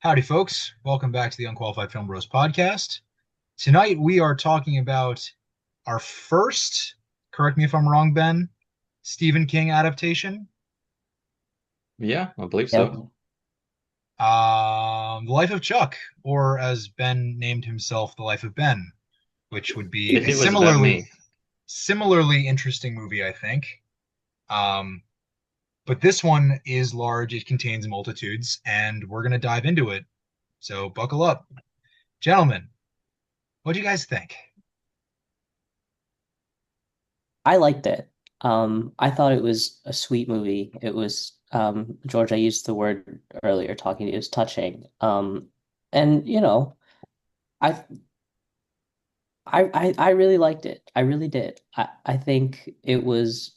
Howdy, folks. Welcome back to the Unqualified Film Bros podcast. Tonight we are talking about our first, correct me if I'm wrong, Ben, Stephen King adaptation, Yeah, I believe Yep. so. The Life of Chuck, or as Ben named himself, The Life of Ben, which would be a It was about me. similarly interesting movie, I think. Um, but this one is large, it contains multitudes, and we're gonna dive into it. So buckle up. Gentlemen, what do you guys think? I liked it. I thought it was a sweet movie. It was, George, I used the word earlier talking to you, it was touching. And I I really liked it. I really did. I think it was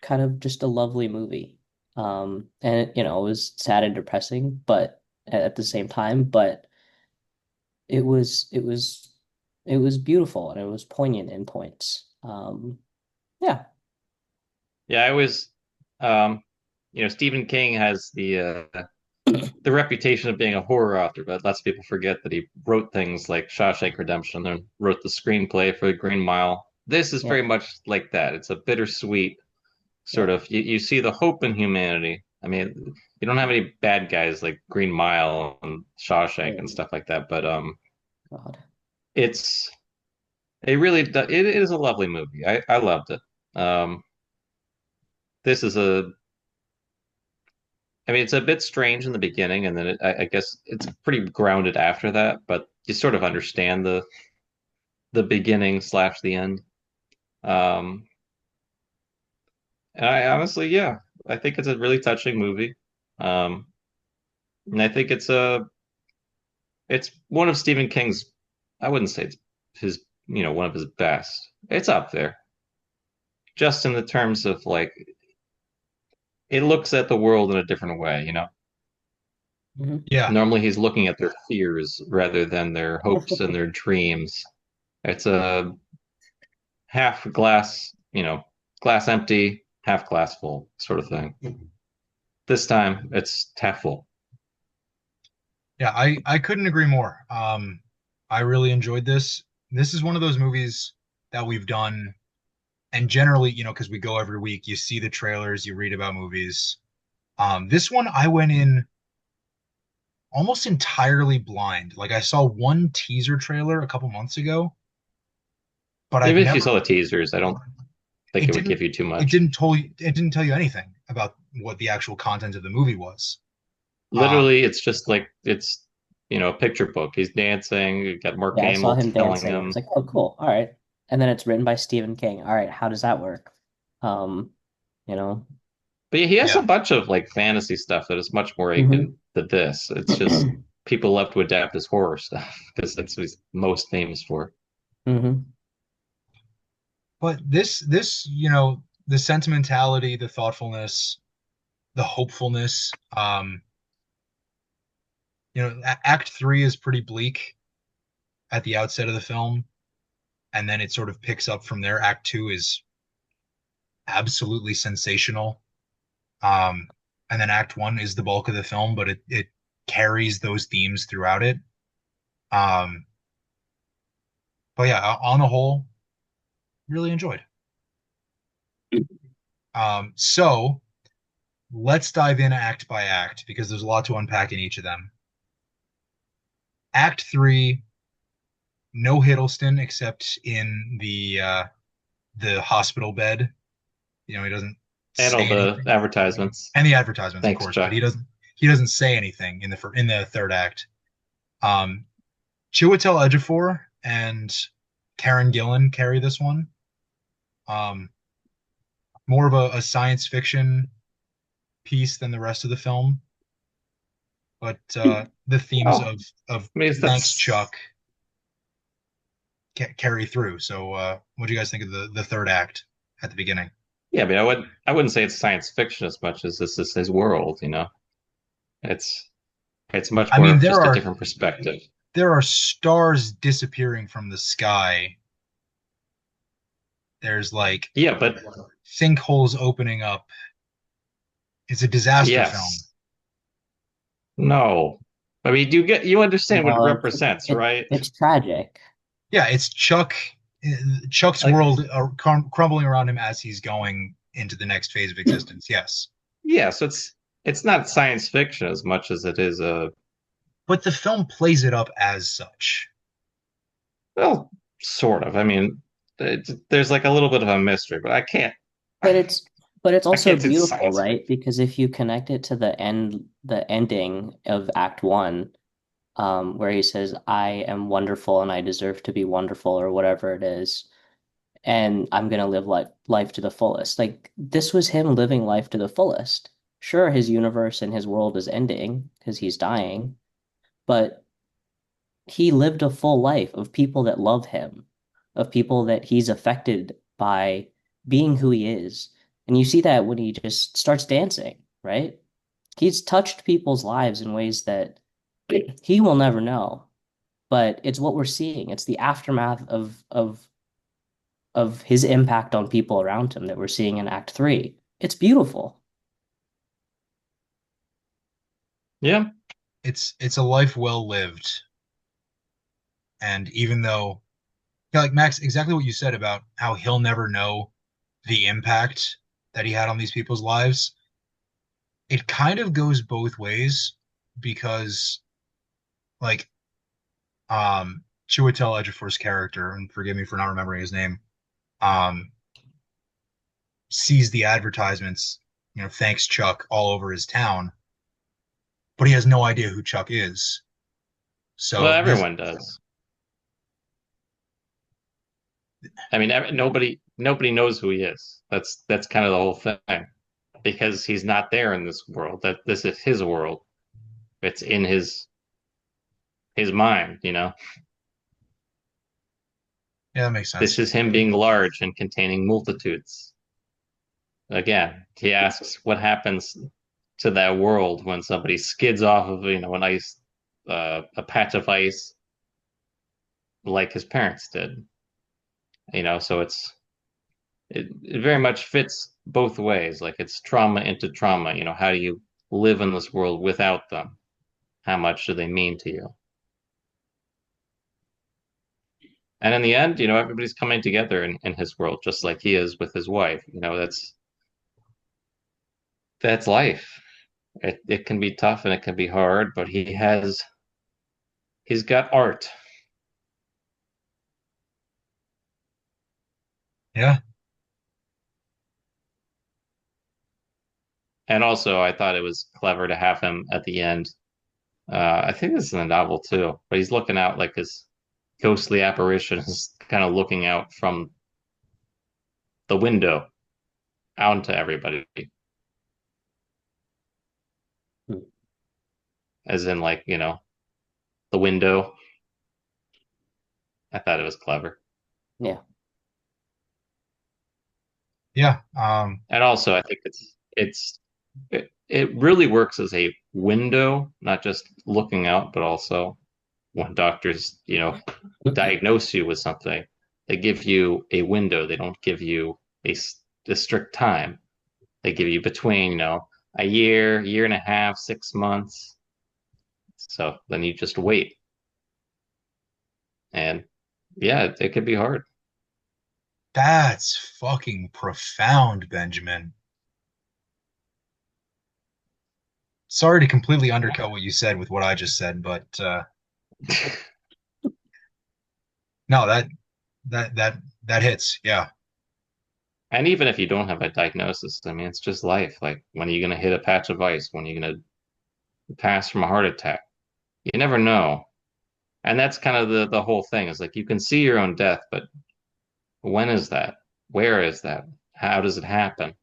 kind of just a lovely movie. And it was sad and depressing, but at the same time, but it was it was it was beautiful and it was poignant in points. Yeah. Yeah, I was Stephen King has the reputation of being a horror author, but lots of people forget that he wrote things like Shawshank Redemption and wrote the screenplay for Green Mile. This is very Yeah. much like that. It's a bittersweet sort Yeah. of you see the hope in humanity. I mean, you don't have any bad guys like Green Mile and Shawshank and Oh stuff like that, but God. it's it is a lovely movie. I loved it. Um, this is a I mean, it's a bit strange in the beginning, and then I guess it's pretty grounded after that. But you sort of understand the beginning slash the end. Um, and I honestly, yeah, I think it's a really touching movie. Um, and I think it's one of Stephen King's. I wouldn't say it's his, one of his best. It's up there, just in the terms of like it looks at the world in a different way. Hmm. Yeah, Normally, he's looking at their fears rather than their hopes and their dreams. It's a half glass, glass empty, half glass full sort of thing. This time it's half full. yeah, I couldn't agree more. I really enjoyed this. This is one of those movies that we've done, and generally, because we go every week, you see the trailers, you read about movies. This one I went in almost entirely blind. Like I saw one teaser trailer a couple months ago, but I've Even if you never. saw the teasers, I don't think It it would didn't. give you too It much. didn't tell you. It didn't tell you anything about what the actual content of the movie was. Um, Literally, it's just like it's a picture book. He's dancing. You got Mark Yeah, I saw Hamill him telling dancing. I was him, like, oh, cool. All right. And then it's written by Stephen King. All right, how does that work? Um, you know. but he has a yeah, bunch of like fantasy stuff that is much more Hmm. akin to this. It's just people love to adapt his horror stuff because that's what he's most famous for. Hmm. but this, the sentimentality, the thoughtfulness, the hopefulness. Act three is pretty bleak at the outset of the film, and then it sort of picks up from there. Act two is absolutely sensational. And then Act one is the bulk of the film, but it carries those themes throughout it. Um, but yeah, on the whole, really enjoyed. So let's dive in act by act because there's a lot to unpack in each of them. Act three, no Hiddleston except in the hospital bed. He doesn't And all say the anything, advertisements. and the advertisements, of Thanks, course, but Chuck. he doesn't say anything in the third act. Um, Chiwetel Ejiofor and Karen Gillan carry this one. Um, More of a science fiction piece than the rest of the film, but the themes Oh, of I mean, Thanks that's Chuck carry through. So, what do you guys think of the third act at the beginning? yeah. I mean, I wouldn't say it's science fiction as much as this is his world. It's it's much I more mean, of there just a are different perspective. there are stars disappearing from the sky. There's like Yeah, but sinkholes opening up. It's a disaster film. yes, no. I mean, you understand what it No, represents, right? it's tragic. Yeah, it's Chuck's Like, world crumbling around him as he's going into the next phase of existence. Yes. yeah, so it's not science fiction as much as it is a But the film plays it up as such. well, sort of. I mean, there's like a little bit of a mystery, but But it's I also can't say it's beautiful, science right? fiction. Because if you connect it to the ending of Act One, where he says, "I am wonderful and I deserve to be wonderful," or whatever it is, and I'm gonna live life to the fullest. Like this was him living life to the fullest. Sure, his universe and his world is ending because he's dying, but he lived a full life of people that love him, of people that he's affected by being who he is. And you see that when he just starts dancing, right? He's touched people's lives in ways that he will never know, but it's what we're seeing. It's the aftermath of his impact on people around him that we're seeing in Act Three. It's beautiful. Yeah. It's a life well lived. And even though, yeah, like Max, exactly what you said about how he'll never know the impact that he had on these people's lives, it kind of goes both ways because, like, Chiwetel Ejiofor's character, and forgive me for not remembering his name, um, sees the advertisements, thanks Chuck all over his town, but he has no idea who Chuck is. Well, So this, everyone does. I mean, nobody knows who he is. That's kind of the whole thing because he's not there in this world. That this is his world. It's in his mind, you know. yeah, that makes This sense. is him being large and containing multitudes. Again, he asks what happens to that world when somebody skids off of, an ice, a patch of ice like his parents did. So it very much fits both ways. Like it's trauma into trauma. How do you live in this world without them? How much do they mean to you? And in the end, everybody's coming together in his world, just like he is with his wife. That's life. It can be tough and it can be hard, but he's got art. Yeah, And also, I thought it was clever to have him at the end. I think this is in the novel too, but he's looking out like his ghostly apparition is kind of looking out from the window out into everybody, Hmm. as in like, the window. I thought it was clever. Yeah. yeah, And also, I think it really works as a window, not just looking out, but also when doctors, diagnose you with something, they give you a window. They don't give you a strict time. They give you between, a year and a half, 6 months. So then you just wait. And yeah, it could be hard. that's fucking profound, Benjamin. Sorry to completely undercut what you said with what I just said, but no, that hits. Yeah, And even if you don't have a diagnosis, I mean, it's just life. Like, when are you going to hit a patch of ice? When are you going to pass from a heart attack? You never know. And that's kind of the whole thing is like you can see your own death, but when is that? Where is that? How does it happen?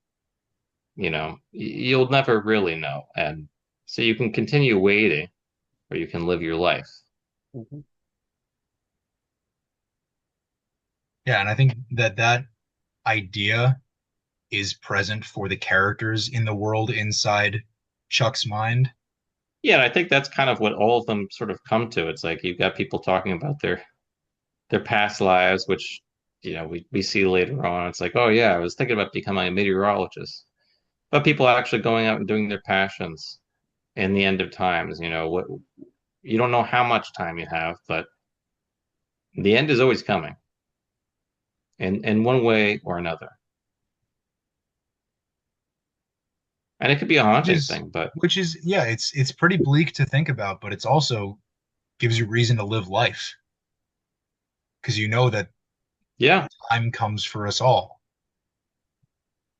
You'll never really know. And so you can continue waiting or you can live your life. Mhm. yeah, and I think that idea is present for the characters in the world inside Chuck's mind. Yeah, and I think that's kind of what all of them sort of come to. It's like you've got people talking about their past lives, which we see later on. It's like, oh yeah, I was thinking about becoming a meteorologist. But people actually going out and doing their passions in the end of times, You don't know how much time you have, but the end is always coming, in one way or another. And it could be a which haunting is thing, but which is yeah, it's pretty bleak to think about, but it's also gives you reason to live life because you know that yeah. time comes for us all.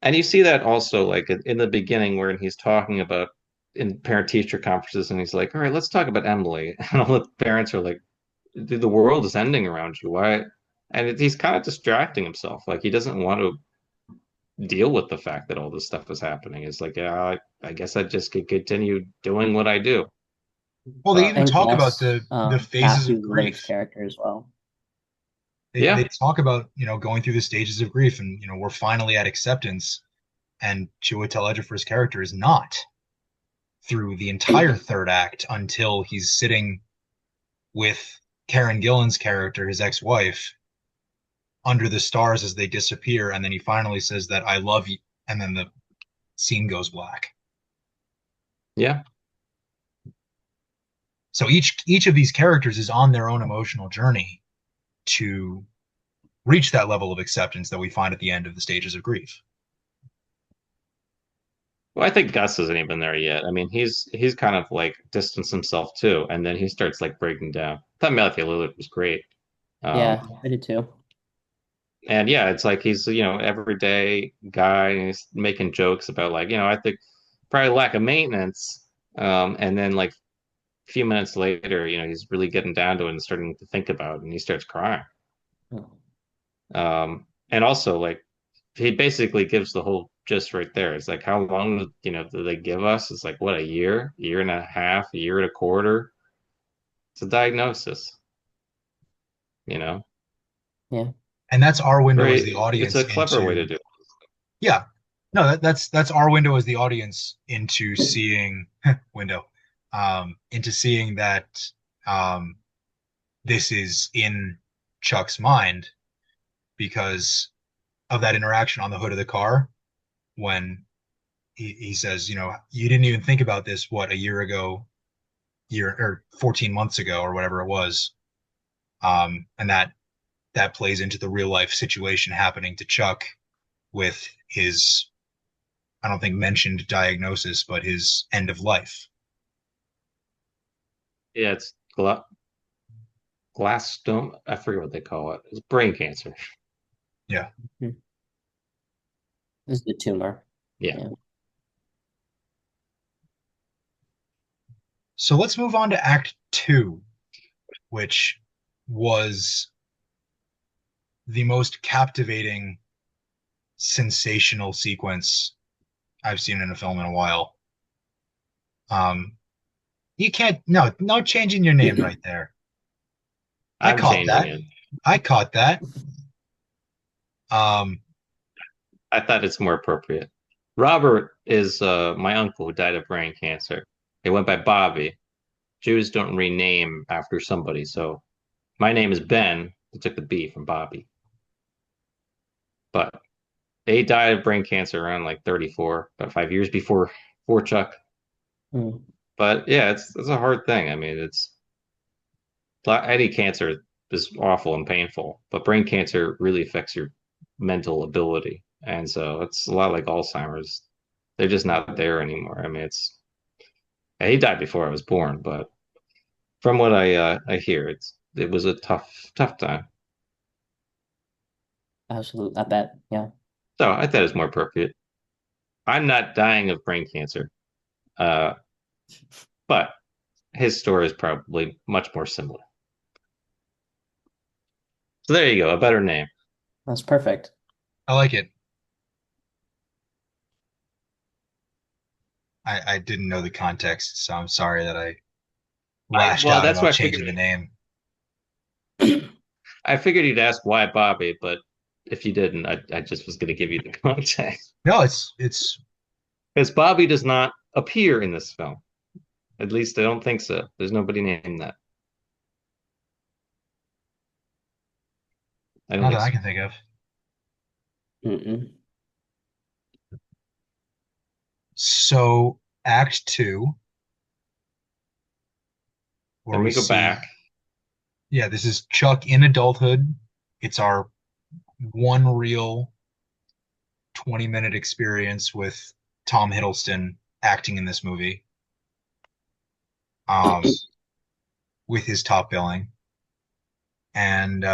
And you see that also like in the beginning where he's talking about in parent teacher conferences and he's like, all right, let's talk about Emily. And all the parents are like, dude, the world is ending around you. Why? And he's kind of distracting himself. Like he doesn't want to deal with the fact that all this stuff is happening. It's like, yeah, I guess I just could continue doing what I do. Well, they But even And talk about Gus, the phases of Matthew Lillard's grief. character as well. They yeah, talk about, going through the stages of grief, and we're finally at acceptance, and Chiwetel Ejiofor's character is not through the entire third act until he's sitting with Karen Gillan's character, his ex-wife, under the stars as they disappear, and then he finally says that I love you, and then the scene goes black. yeah. So each of these characters is on their own emotional journey to reach that level of acceptance that we find at the end of the stages of grief. Well, I think Gus isn't even there yet. I mean, he's kind of like distanced himself too, and then he starts like breaking down. I thought Matthew Lillard was great. Um, Yeah, I did too. and yeah, it's like he's everyday guy, and he's making jokes about like I think probably lack of maintenance. And then like a few minutes later, he's really getting down to it and starting to think about it, and he starts crying. Oh. And also like he basically gives the whole gist right there. It's like how long do they give us? It's like what, a year and a half, a year and a quarter. It's a diagnosis, you know. Yeah, And that's our window as the Very, it's audience a clever way to into do it. yeah. No, that's our window as the audience into seeing window into seeing that um this is in Chuck's mind because of that interaction on the hood of the car when he says, you didn't even think about this, what, a year ago, year or 14 months ago or whatever it was. And that plays into the real life situation happening to Chuck with his, I don't think mentioned diagnosis, but his end of life. Yeah, it's glass stone. I forget what they call it. It's brain cancer. Yeah. this is the tumor. Yeah. Yeah, So let's move on to Act Two, which was the most captivating, sensational sequence I've seen in a film in a while. Um, you can't, no changing your name right there. I I'm caught changing that. it. I caught that. Um, I thought it's more appropriate. Robert is my uncle who died of brain cancer. He went by Bobby. Jews don't rename after somebody, so my name is Ben. I took the B from Bobby. But he died of brain cancer around like 34, about 5 years before Chuck. mm, But yeah, it's a hard thing. I mean, any cancer is awful and painful, but brain cancer really affects your mental ability. And so it's a lot like Alzheimer's. They're just not there anymore. I mean, he died before I was born, but from what I hear, it was a tough time. absolutely. I bet. Yeah, So I thought it was more appropriate. I'm not dying of brain cancer, uh, but his story is probably much more similar. So there you go, a better name. that's perfect. I like it. I didn't know the context, so I'm sorry that I I lashed well, out that's about why changing the name. I figured you'd ask why Bobby, but if you didn't, I just was going to give you the context. No, it's Because Bobby does not appear in this film. At least I don't think so. There's nobody named that. I don't not think that I so. can think of. Mm-mm. So Act Two where Then we we go see, back. yeah, this is Chuck in adulthood. It's our one real 20-minute experience with Tom Hiddleston acting in this movie, um, with his top billing. And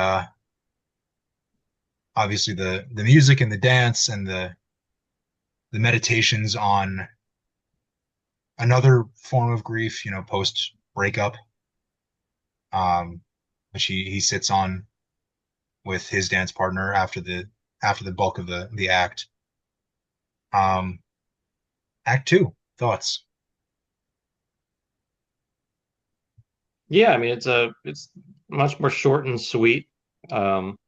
obviously the music and the dance and the meditations on another form of grief, post breakup, um, which he sits on with his dance partner after the bulk of the act. Um, Act two, thoughts? Yeah, I mean it's much more short and sweet. Um,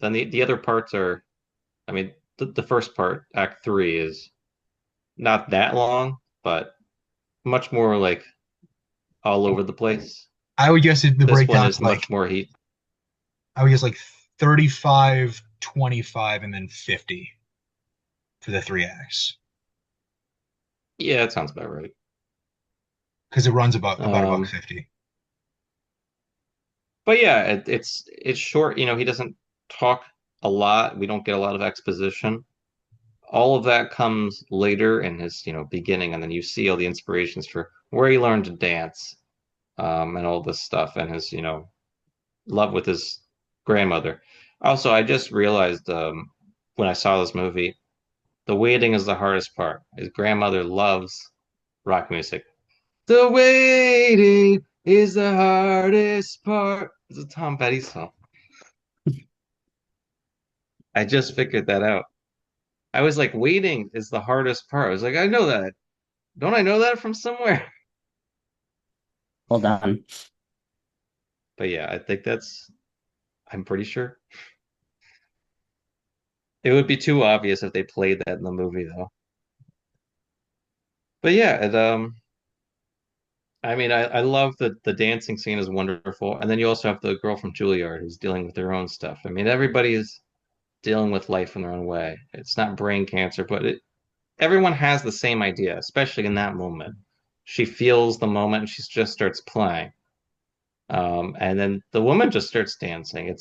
than the other parts are. I mean, the first part, Act Three, is not that long, but much more like all over the place. I would guess the This one breakdown's is like much more heat. I would guess like 35, 25, and then 50 for the three acts Yeah, that sounds about right. because it runs about a buck Um, 50. but yeah, it's short. He doesn't talk a lot. We don't get a lot of exposition. All of that comes later in his, beginning, and then you see all the inspirations for where he learned to dance, and all this stuff, and his, love with his grandmother. Also, I just realized when I saw this movie, the waiting is the hardest part. His grandmother loves rock music. The waiting is the hardest part. It's a Tom Petty song. I just figured that out. I was like, waiting is the hardest part. I was like, I know that. Don't I know that from somewhere? Well done. But yeah, I'm pretty sure. It would be too obvious if they played that in the movie, though. But yeah, I mean, I love that the dancing scene is wonderful. And then you also have the girl from Juilliard who's dealing with their own stuff. I mean, everybody is dealing with life in their own way. It's not brain cancer, but everyone has the same idea, especially in that moment. She feels the moment and she just starts playing. And then the woman just starts dancing.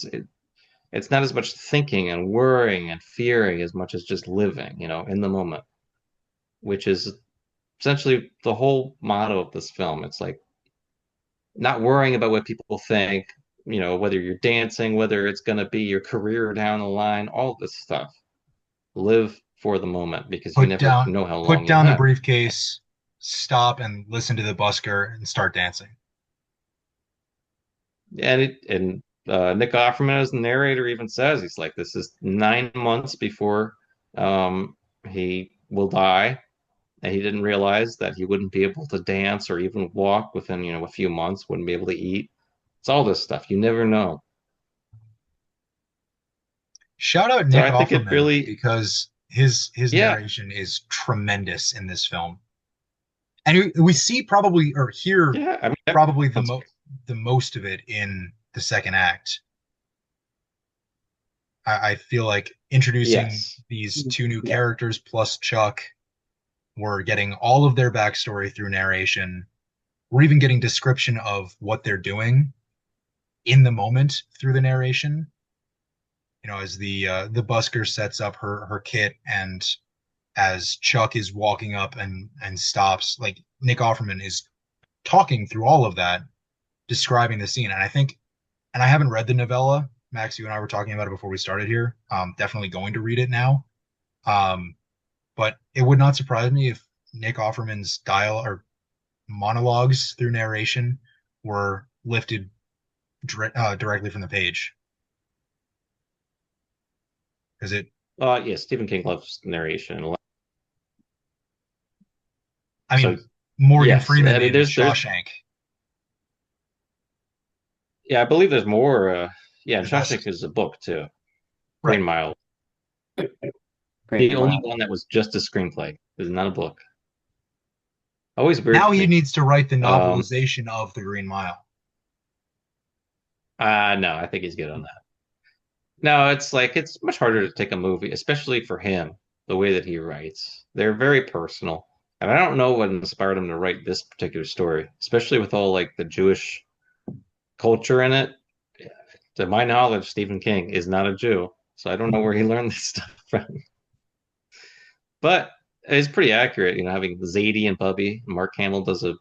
It's not as much thinking and worrying and fearing as much as just living, in the moment, which is essentially the whole motto of this film. It's like not worrying about what people think, whether you're dancing, whether it's going to be your career down the line, all this stuff. Live for the moment because you Put never down know how put long you'll down the have. briefcase, stop and listen to the busker and start dancing. And Nick Offerman as the narrator even says he's like, this is 9 months before he will die, and he didn't realize that he wouldn't be able to dance or even walk within a few months, wouldn't be able to eat. It's all this stuff you never know. Shout out So Nick I think it Offerman really, because his yeah, narration is tremendous in this film. And we see probably or hear yeah. I mean, probably everyone's the most of it in the second act. I feel like introducing yes, these two new Yeah. characters plus Chuck, we're getting all of their backstory through narration. We're even getting description of what they're doing in the moment through the narration. As the busker sets up her kit, and as Chuck is walking up and stops, like Nick Offerman is talking through all of that, describing the scene. And I think, and I haven't read the novella. Max, you and I were talking about it before we started here. Definitely going to read it now. Um, but it would not surprise me if Nick Offerman's dial or monologues through narration were lifted directly from the page because it. yeah. Stephen King loves narration, I so mean, Morgan yes. Freeman I mean, in there's Shawshank, yeah, I believe there's more. Yeah, and the best. Shawshank is a book too. Green Right. Mile, Great the only Mile. one that was just a screenplay. Is not a book. Always weird Now to he me. needs to write the Um, novelization of The Green Mile. no, I think he's good on that. No, it's like it's much harder to take a movie, especially for him, the way that he writes. They're very personal. And I don't know what inspired him to write this particular story, especially with all like the Jewish, culture in it. To my knowledge, Stephen King is not a Jew, so I don't know where he learned this stuff from. But it's pretty accurate, having Zadie and Bubby. Mark Hamill does a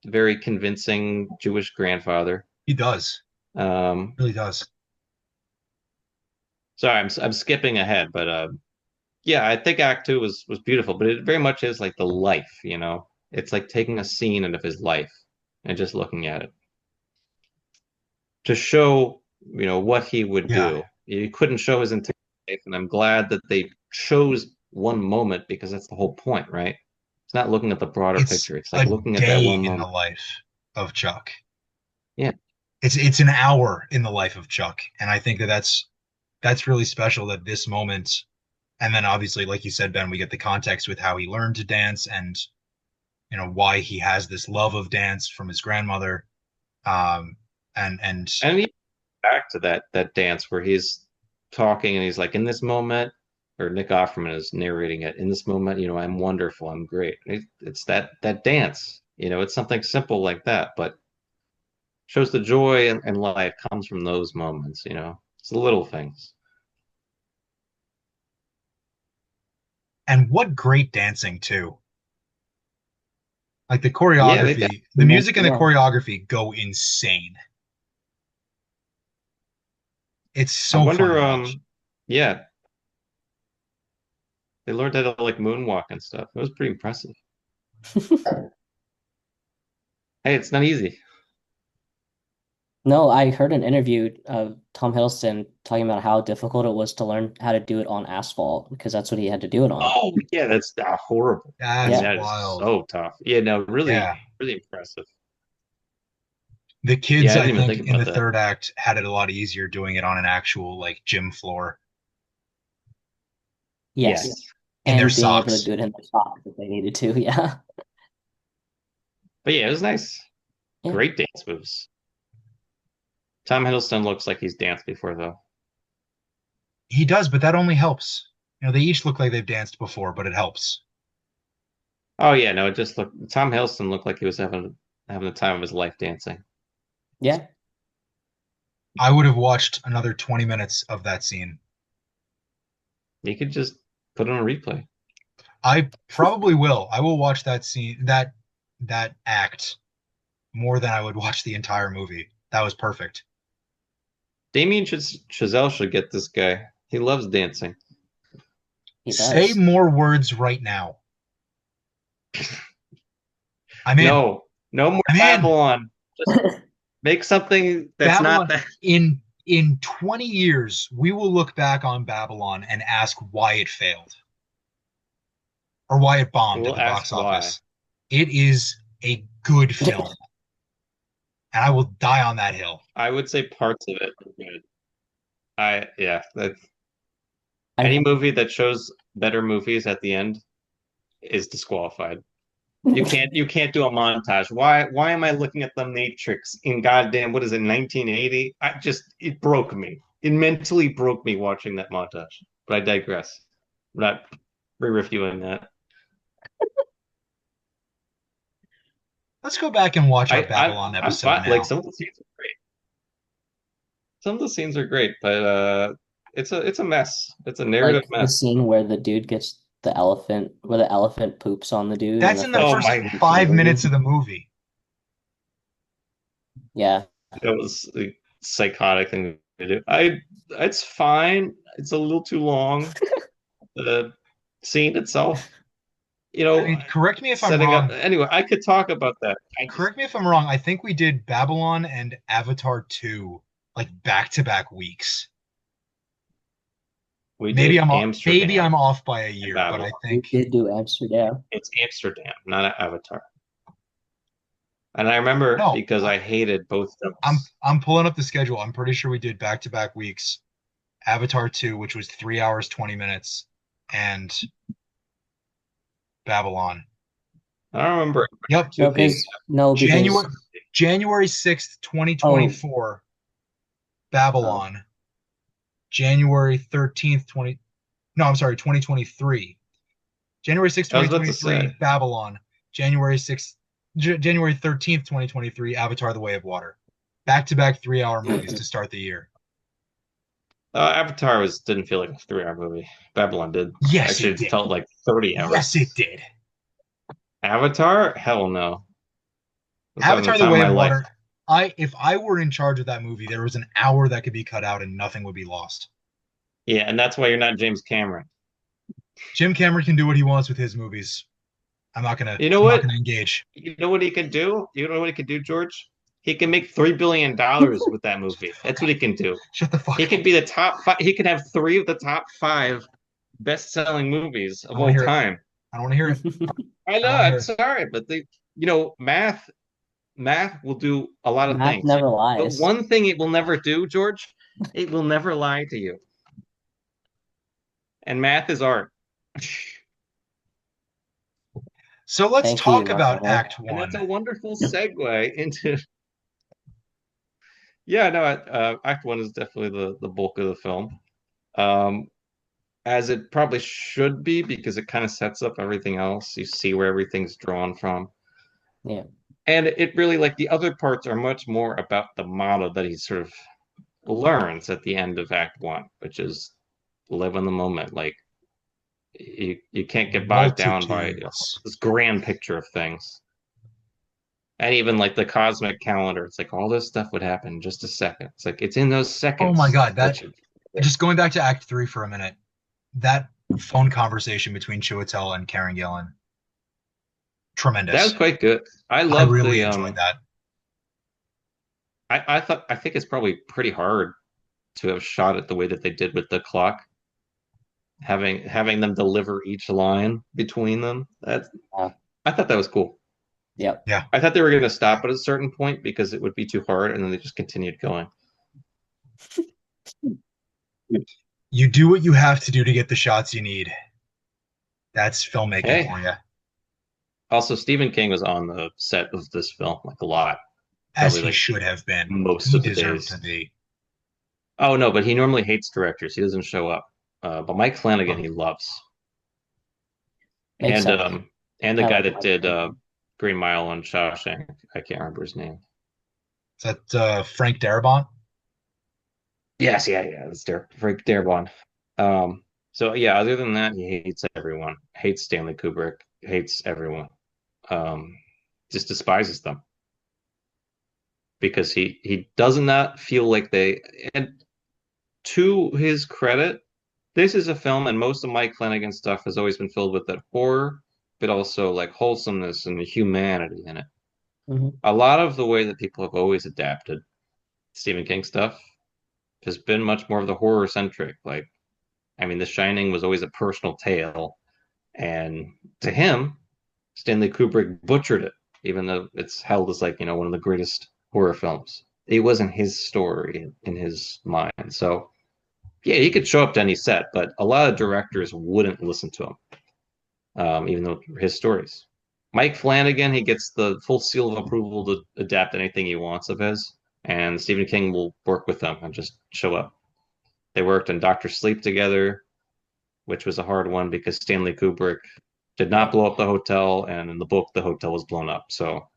very convincing Jewish grandfather. He does. Um, Really does. sorry, I'm skipping ahead, but yeah, I think Act Two was beautiful, but it very much is like the life. It's like taking a scene out of his life and just looking at it to show, what he would Yeah. do. You couldn't show his entire life, and I'm glad that they chose one moment because that's the whole point, right? It's not looking at the broader It's picture. It's like a looking at that day one in the moment. life of Chuck. Yeah. It's an hour in the life of Chuck, and I think that's really special that this moment, and then obviously, like you said, Ben, we get the context with how he learned to dance and why he has this love of dance from his grandmother. Um, and And he back to that dance where he's talking and he's like, in this moment, or Nick Offerman is narrating it, in this moment, I'm wonderful, I'm great. It's that dance, it's something simple like that, but shows the joy and life comes from those moments. It's the little things. and what great dancing too. Like the Yeah, choreography, the music and the Yeah. choreography go insane. It's I so fun to wonder, watch. yeah, they learned how to like moonwalk and stuff. It was pretty impressive. Hey, it's not easy. No, I heard an interview of Tom Hiddleston talking about how difficult it was to learn how to do it on asphalt because that's what he had to do it on. Oh, yeah, that's horrible. I mean, That's Yeah. that is wild. so tough. Yeah, no, really, Yeah. really impressive. The Yeah, kids, I I didn't even think, think in about the that. third act had it a lot easier doing it on an actual like gym floor Yes. Yes. in their And being able to socks. do it in the socks if they needed to. Yeah. But yeah, it was nice. Yeah. Great dance moves. Tom Hiddleston looks like he's danced before, though. He does, but that only helps. They each look like they've danced before, but it helps. Oh yeah, no, it just looked. Tom Hiddleston looked like he was having the time of his life dancing. Yeah. I would have watched another 20 minutes of that scene. You could just put it on a replay. I probably will. I will watch that scene, that act more than I would watch the entire movie. That was perfect. Damien Chazelle should get this guy. He loves dancing. He Say does. more words right now. I'm in. No, no more I'm in. Babylon. Just make something that's not Babylon. that. In 20 years, we will look back on Babylon and ask why it failed or why it bombed at We'll the ask box why. office. It is a good film, and I will die on that hill. I would say parts of it are good. Yeah, that any I movie that shows better movies at the end is disqualified. You can't do a montage. Why am I looking at the Matrix in goddamn what is it 1980? It broke me. It mentally broke me watching that montage. But I digress. I'm not re-reviewing that. Let's go back and watch our I I Babylon I'm episode fine. Like now. some of the scenes are great. Some of the scenes are great, but it's a mess. It's a narrative like the mess. scene where the dude gets the elephant, where the elephant poops on the dude in That's the in the Oh first first my, 2 minutes of the 5 minutes movie. of the movie. Yeah. that was a psychotic thing to do. It's fine. It's a little too long. The scene itself, I mean, correct me if I'm setting up. wrong. Anyway, I could talk about that. Correct me if I'm wrong. I think we did Babylon and Avatar 2 like back to back weeks. We Maybe did I'm off, maybe Amsterdam I'm off by a and year, but I Babylon. We think did do Amsterdam. It's Amsterdam, not Avatar. And I remember no. because I hated both I'm films. I'm pulling up the schedule. I'm pretty sure we did back to back weeks. Avatar 2, which was 3 hours 20 minutes, and Babylon. I don't remember Yep. two No, being. because January January 6th, oh 2024, oh Babylon. January 13th, 20 No, I'm sorry, 2023. January 6th, I was about to 2023, say. Babylon. January 6th, January 13th, 2023, Avatar: The Way of Water. Back-to-back 3-hour movies to start the year. Avatar was didn't feel like a 3 hour movie. Babylon did. Yes, Actually, it it did. felt like 30 Yes, it hours. did. Avatar? Hell no. I was having the Avatar: The time of Way my of life. Water. If I were in charge of that movie, there was an hour that could be cut out and nothing would be lost. Yeah, and that's why you're not James Cameron. Jim Cameron can do what he wants with his movies. I'm not gonna. You know I'm not what? gonna engage. You know what he can do? You know what he can do, George? He can make $3 billion with that Shut movie. the fuck That's up. what he can do. Shut the fuck He up. could be the top five. He could have three of the top five best-selling movies I of don't want to all hear it. time. I don't want to hear it. I I know. don't want to I'm hear it. sorry, but math will do a lot of Math things. never But lies. one thing it will never do, George, it will never lie to you. And math is art. So let's Thank you, talk Mark about Hamill. Act And that's One. a wonderful segue into yeah, no, Act One is definitely the bulk of the film. Um, as it probably should be because it kind of sets up everything else. You see where everything's drawn from. Yeah. And it really like the other parts are much more about the motto that he sort of learns at the end of Act One, which is live in the moment. Like you can't get bogged down by Multitudes. this grand picture of things. And even like the cosmic calendar, it's like all this stuff would happen in just a second. It's like it's in those Oh my seconds God, that that you. just going back to Act Three for a minute. That phone conversation between Chiwetel and Karen Gillan, That was tremendous. quite good. I I love really the enjoyed that. I think it's probably pretty hard to have shot it the way that they did with the clock, having them deliver each line between them. That Uh, I thought that was cool. yep. Yeah, I thought they were going to stop at a certain point because it would be too hard, and then they just continued going. you do what you have to do to get the shots you need. That's filmmaking Hey, for you, also Stephen King was on the set of this film like a lot, as probably he like should have been. most He of the deserved to days. be. Oh no, but he normally hates directors. He doesn't show up. But Mike Flanagan he loves, Makes and sense. um and the I guy like that Mike did Flanagan. Green Mile and Shawshank. I can't remember his name. Is that Frank Darabont? Yes, yeah, that's Frank Darabont. So yeah, other than that, he hates everyone. Hates Stanley Kubrick. Hates everyone. Um, just despises them because he does not feel like they. And to his credit, this is a film, and most of Mike Flanagan's stuff has always been filled with that horror, but also like wholesomeness and humanity in it. Hmm. A lot of the way that people have always adapted Stephen King stuff has been much more of the horror centric. Like, I mean, The Shining was always a personal tale, and to him, Stanley Kubrick butchered it, even though it's held as like, one of the greatest horror films. It wasn't his story in his mind. So, yeah, he could show up to any set, but a lot of directors wouldn't listen to him, even though his stories. Mike Flanagan, he gets the full seal of approval to adapt anything he wants of his, and Stephen King will work with them and just show up. They worked on Doctor Sleep together, which was a hard one because Stanley Kubrick did not Yep. blow up the hotel, and in the book, the hotel was blown up. So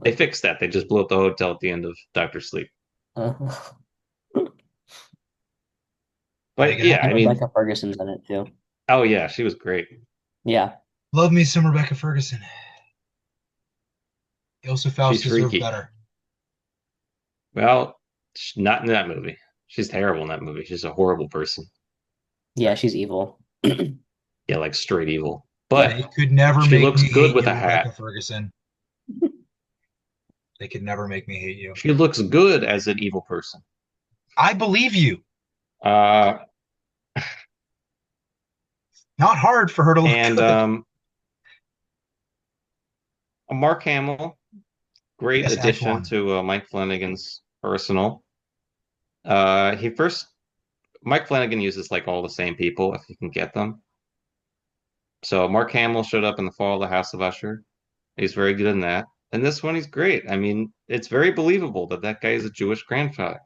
they fixed that. They just blew up the hotel at the end of Doctor Sleep. Make But it yeah, And I happen. mean, Rebecca Ferguson's in it too. oh yeah, she was great. Yeah. Love me some Rebecca Ferguson. Ilsa Faust She's deserved freaky. better. Well, not in that movie. She's terrible in that movie. She's a horrible person. Yeah, she's evil. Yeah, like straight evil. Yep. They But could never she make looks me good hate with you, a hat. Rebecca Ferguson. They could never make me hate you. She looks good as an evil person. I believe you. Uh, Not hard for her to look and good. Mark Hamill, great Yes, Act addition One. to Mike Flanagan's arsenal. He first Mike Flanagan uses like all the same people if he can get them. So Mark Hamill showed up in the fall of the House of Usher. He's very good in that. And this one, he's great. I mean, it's very believable that that guy is a Jewish grandfather,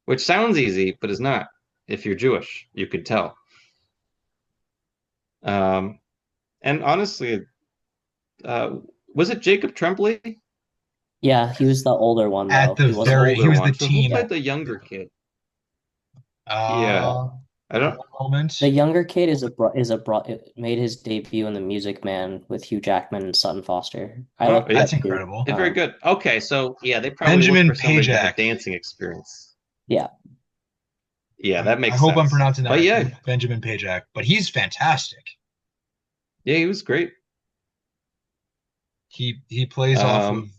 which sounds easy, but is not. If you're Jewish, you could tell. Um, and honestly, uh, was it Jacob Tremblay Yeah, he was the older one At though. the He The wasn't. very, he older was the one. So who Yeah, teen. played the younger kid? Yeah. Uh, I don't. one moment. the younger kid it made his debut in The Music Man with Hugh Jackman and Sutton Foster. I Oh, like yeah. That's that too. incredible. Very good. Okay, so yeah, they probably look Benjamin for somebody to have a Pajak. dancing experience. Yeah. Yeah, that I makes hope I'm sense. pronouncing that But right. yeah, Benjamin Pajak, but he's fantastic. yeah, he was great. He plays Um,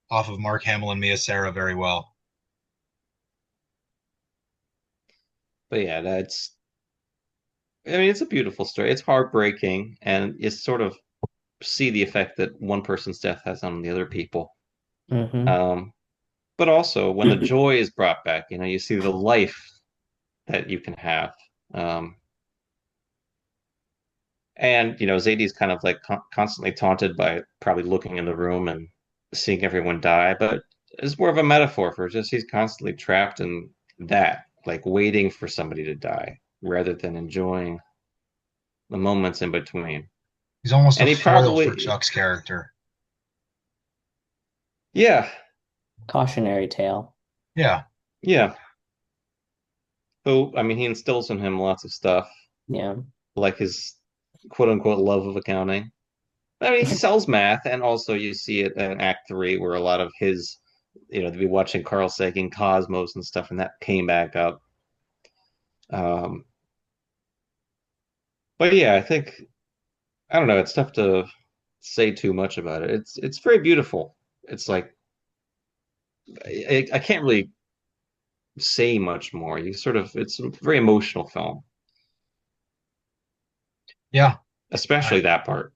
off of Mark Hamill and Mia Sara very well. but yeah, that's. I mean, it's a beautiful story. It's heartbreaking, and it's sort of see the effect that one person's death has on the other people. Hmm. Um, but also when the joy is brought back, you see the life that you can have. Um, and Zadie's kind of like constantly taunted by probably looking in the room and seeing everyone die, but it's more of a metaphor for just he's constantly trapped in that, like waiting for somebody to die rather than enjoying the moments in between. He's almost a And he foil for probably, Chuck's character. yeah, Cautionary tale. Yeah. yeah. So, I mean, he instills in him lots of stuff, Yeah. like his quote unquote love of accounting. I mean, he sells math, and also you see it in Act Three, where a lot of his, to be watching Carl Sagan Cosmos and stuff, and that came back up. Um, but yeah, I don't know. It's tough to say too much about it. It's very beautiful. It's like I can't really say much more. It's a very emotional film, Yeah. especially I that part.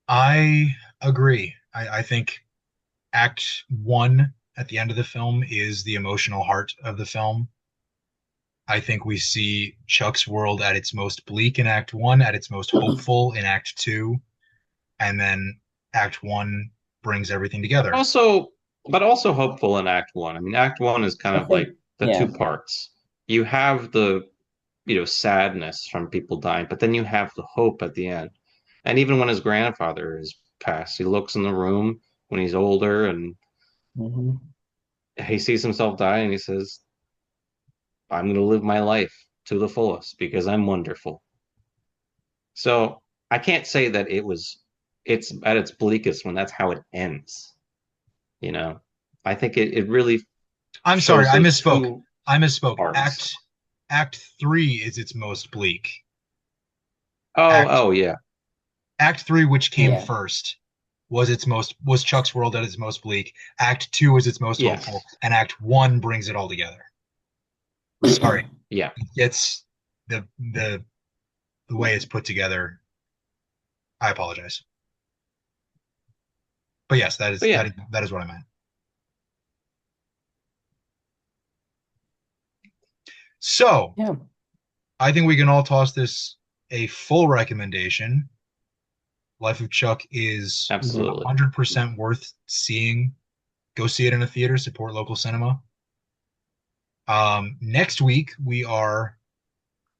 I agree. I think Act One at the end of the film is the emotional heart of the film. I think we see Chuck's world at its most bleak in Act One, at its most hopeful in Act Two, and then Act One brings everything together. Also, but also hopeful in Act One. I mean, Act One is kind I of like think, the two yeah. parts. You have the sadness from people dying, but then you have the hope at the end. And even when his grandfather is passed, he looks in the room when he's older and Hmm. he sees himself die and he says, I'm going to live my life to the fullest because I'm wonderful. So I can't say that it's at its bleakest when that's how it ends. You know, I think it really I'm sorry, shows I those misspoke. two I misspoke. parts. Act Three is its most bleak. Oh, Act oh yeah. Act Three, which came Yeah. first, was Chuck's world at its most bleak. Act Two is its most hopeful, Yes. and Act One brings it all together. Sorry, Yeah. it's the way it's put together. I apologize, but yes, But yeah, that is what I meant. So Yeah. I think we can all toss this a full recommendation. Life of Chuck is Mhm. absolutely. 100% worth seeing. Go see it in a theater, support local cinema. Next week, we are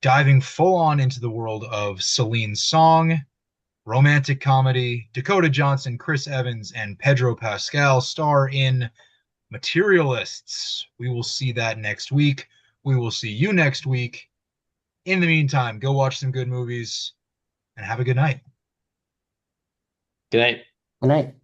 diving full on into the world of Celine's Song, romantic comedy. Dakota Johnson, Chris Evans, and Pedro Pascal star in Materialists. We will see that next week. We will see you next week. In the meantime, go watch some good movies and have a good night. Good night. Good night.